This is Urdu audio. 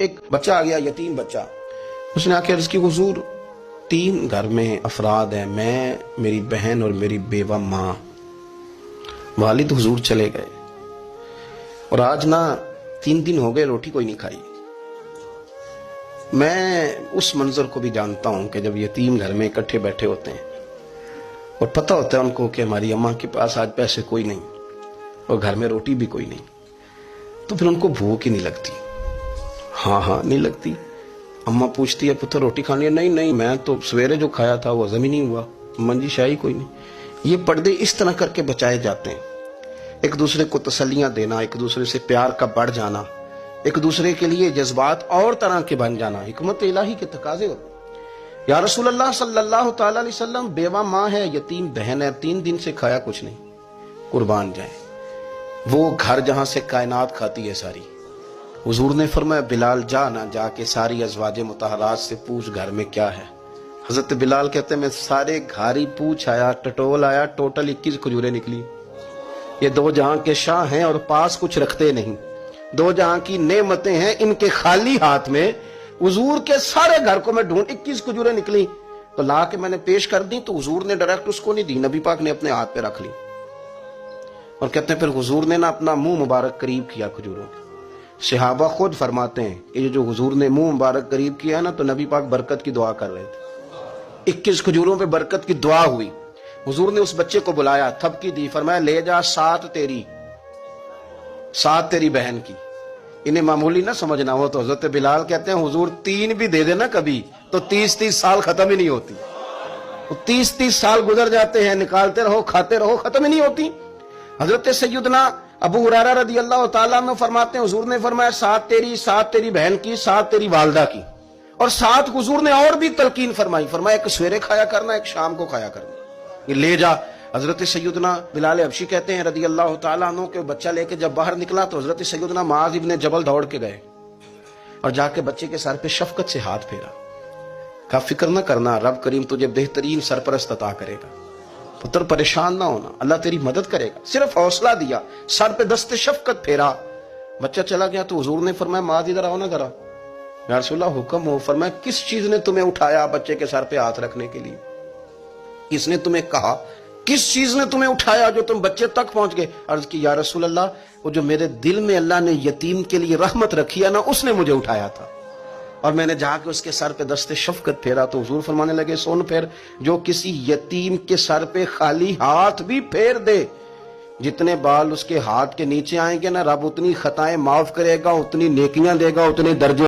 ایک بچہ آ گیا، یتیم بچہ. اس نے آ کے عرض کی حضور 3 گھر میں افراد ہیں، میں، میری بہن اور میری بیوہ ماں. والد حضور چلے گئے اور آج نہ 3 دن ہو گئے روٹی کوئی نہیں کھائی. میں اس منظر کو بھی جانتا ہوں کہ جب یتیم گھر میں اکٹھے بیٹھے ہوتے ہیں اور پتہ ہوتا ہے ان کو کہ ہماری اماں کے پاس آج پیسے کوئی نہیں اور گھر میں روٹی بھی کوئی نہیں، تو پھر ان کو بھوک ہی نہیں لگتی. ہاں نہیں لگتی. اماں پوچھتی ہے پتر روٹی کھانی ہے؟ نہیں میں تو سویرے جو کھایا تھا وہ ہضم ہی نہیں ہوا. منجی شاہی کوئی نہیں. یہ پردے اس طرح کر کے بچائے جاتے ہیں. ایک دوسرے کو تسلیاں دینا، ایک دوسرے سے پیار کا بڑھ جانا، ایک دوسرے کے لیے جذبات اور طرح کے بن جانا حکمت الہی کے تقاضے ہوتے. یا رسول اللہ صلی اللہ تعالی علیہ وسلم، بیوہ ماں ہے، یتیم بہن ہے، 3 دن سے کھایا کچھ نہیں. قربان جائیں وہ گھر جہاں سے کائنات کھاتی ہے ساری. حضور نے فرمایا بلال جا کے ساری ازواج مطہرات سے پوچھ گھر میں کیا ہے. حضرت بلال کہتے ہیں میں سارے گھر ہی پوچھ آیا، ٹٹول آیا، ٹوٹل 21 کھجوریں نکلی. یہ 2 جہاں کے شاہ ہیں اور پاس کچھ رکھتے نہیں. 2 جہاں کی نعمتیں ہیں، ان کے خالی ہاتھ میں حضور کے سارے گھر کو میں ڈھونڈ 21 کھجوریں نکلی تو لا کے میں نے پیش کر دی، تو حضور نے ڈائریکٹ اس کو نہیں دی، نبی پاک نے اپنے ہاتھ پہ رکھ لی. اور کہتے ہیں پھر حضور نے نا اپنا منہ مبارک قریب کیا کھجوروں کے. صحابہ خود فرماتے ہیں کہ یہ جو حضور نے منہ مبارک قریب کیا نا تو نبی پاک برکت کی دعا کر رہے تھے. 21 کھجوروں پہ برکت کی دعا ہوئی. حضور نے اس بچے کو بلایا، تھپکی دی، فرمایا لے جا 7 تیری بہن کی. انہیں معمولی نہ سمجھنا ہو تو حضرت بلال کہتے ہیں حضور 3 بھی دے دینا کبھی تو 30 سال ختم ہی نہیں ہوتی. 30 سال گزر جاتے ہیں، نکالتے رہو، کھاتے رہو، ختم ہی نہیں ہوتی. حضرت سیدنا ابو ہریرہ رضی اللہ تعالیٰ عنہ فرماتے ہیں حضور نے فرمایا 7 تیری، 7 تیری بہن کی، 7 تیری والدہ کی، اور 7 حضور نے اور بھی تلقین فرمائی. فرمایا ایک سویرے کھایا کرنا، ایک شام کو کھایا کرنا. یہ لے جا. حضرت سیدنا بلال حبشی کہتے ہیں رضی اللہ تعالیٰ عنہ کہ بچہ لے کے جب باہر نکلا تو حضرت سیدنا معاذ ابن جبل دوڑ کے گئے اور جا کے بچے کے سر پہ شفقت سے ہاتھ پھیرا. کہا فکر نہ کرنا، رب کریم تجھے بہترین سرپرست عطا کرے گا. پتر پریشان نہ ہونا، اللہ تیری مدد کرے گا. صرف حوصلہ دیا، سر پہ دست شفقت پھیرا. بچہ چلا گیا تو حضور نے فرمایا معاذ ادھر آؤ نا ذرا. یا رسول اللہ حکم ہو. فرمایا کس چیز نے تمہیں اٹھایا بچے کے سر پہ ہاتھ رکھنے کے لیے؟ کس نے تمہیں کہا؟ کس چیز نے تمہیں اٹھایا جو تم بچے تک پہنچ گئے؟ عرض کی یا رسول اللہ وہ جو میرے دل میں اللہ نے یتیم کے لیے رحمت رکھی ہے نا، اس نے مجھے اٹھایا تھا. اور میں نے جا کے اس کے سر پہ دست شفقت پھیرا تو حضور فرمانے لگے سن پھر، جو کسی یتیم کے سر پہ خالی ہاتھ بھی پھیر دے، جتنے بال اس کے ہاتھ کے نیچے آئیں گے نا، رب اتنی خطائیں معاف کرے گا، اتنی نیکیاں دے گا، اتنے درجے